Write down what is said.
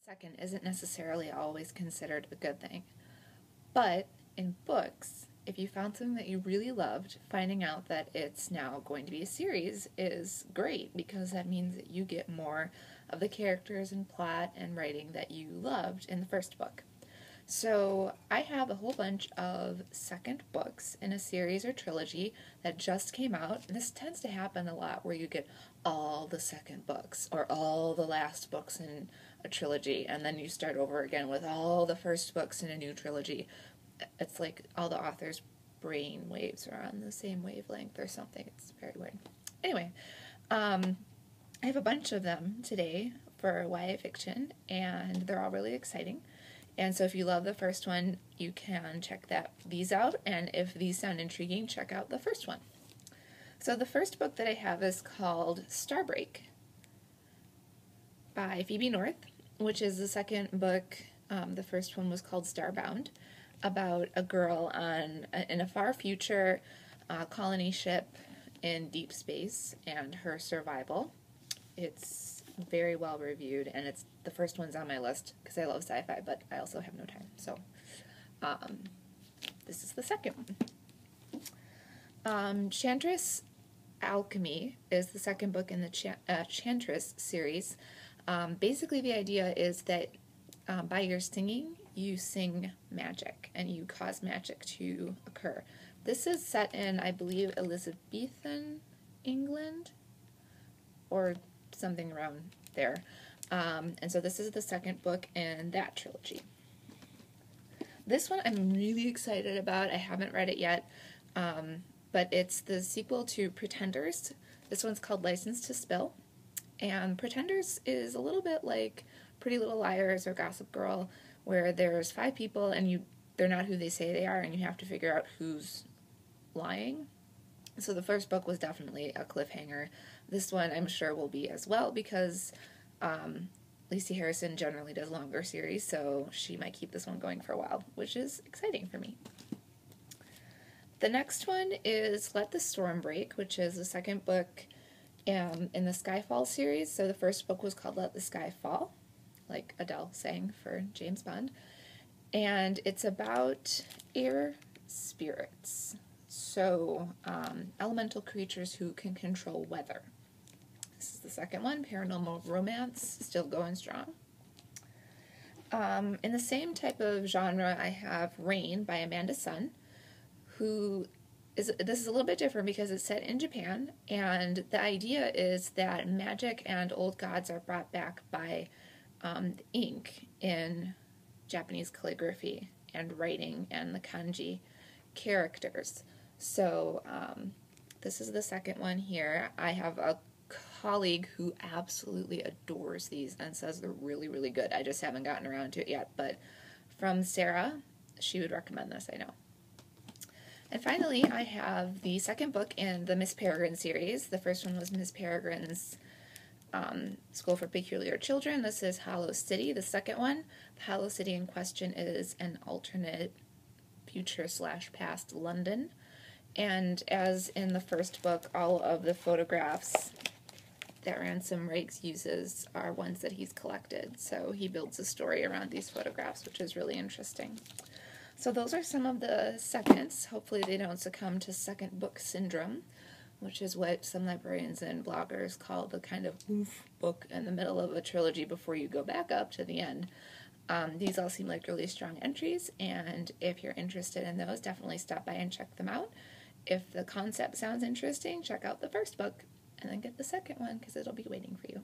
second isn't necessarily always considered a good thing. But in books, if you found something that you really loved, finding out that it's now going to be a series is great, because that means that you get more of the characters and plot and writing that you loved in the first book. So I have a whole bunch of second books in a series or trilogy that just came out. And this tends to happen a lot, where you get all the second books or all the last books in a trilogy, and then you start over again with all the first books in a new trilogy. It's like all the authors' brain waves are on the same wavelength or something. It's very weird. Anyway, I have a bunch of them today for YA fiction, and they're all really exciting. And so if you love the first one, you can check these out, and if these sound intriguing, check out the first one. So the first book that I have is called Starbreak by Phoebe North, which is the second book. The first one was called Starbound, about a girl in a far future colony ship in deep space and her survival. It's very well reviewed, and it's the first one's on my list because I love sci-fi, but I also have no time. So this is the second one. Shandris Alchemy is the second book in the Shandris series. Basically, the idea is that by your singing, you sing magic, and you cause magic to occur. This is set in, I believe, Elizabethan England, or something around there. And so this is the second book in that trilogy. This one I'm really excited about. I haven't read it yet, but it's the sequel to Pretenders. This one's called License to Spill. And Pretenders is a little bit like Pretty Little Liars or Gossip Girl, where there's 5 people and they're not who they say they are, and you have to figure out who's lying. So the first book was definitely a cliffhanger. This one I'm sure will be as well, because Lacey Harrison generally does longer series, so she might keep this one going for a while, which is exciting for me. The next one is Let the Storm Break, which is the second book in the Skyfall series. So the first book was called Let the Sky Fall, like Adele sang for James Bond. And it's about air spirits. So elemental creatures who can control weather. This is the second one, paranormal romance, still going strong. In the same type of genre, I have Rain by Amanda Sun, this is a little bit different because it's set in Japan, and the idea is that magic and old gods are brought back by ink in Japanese calligraphy and writing and the kanji characters. So this is the second one here. I have a colleague who absolutely adores these and says they're really, really good. I just haven't gotten around to it yet, but from Sarah, she would recommend this, I know. And finally, I have the second book in the Miss Peregrine series. The first one was Miss Peregrine's School for Peculiar Children. This is Hollow City, the second one. The Hollow City in question is an alternate future/past London. And as in the first book, all of the photographs that Ransom Rakes uses are ones that he's collected. So he builds a story around these photographs, which is really interesting. So those are some of the seconds. Hopefully they don't succumb to second book syndrome, which is what some librarians and bloggers call the kind of oof book in the middle of a trilogy before you go back up to the end. These all seem like really strong entries, and if you're interested in those, definitely stop by and check them out. If the concept sounds interesting, check out the first book, and then get the second one, because it'll be waiting for you.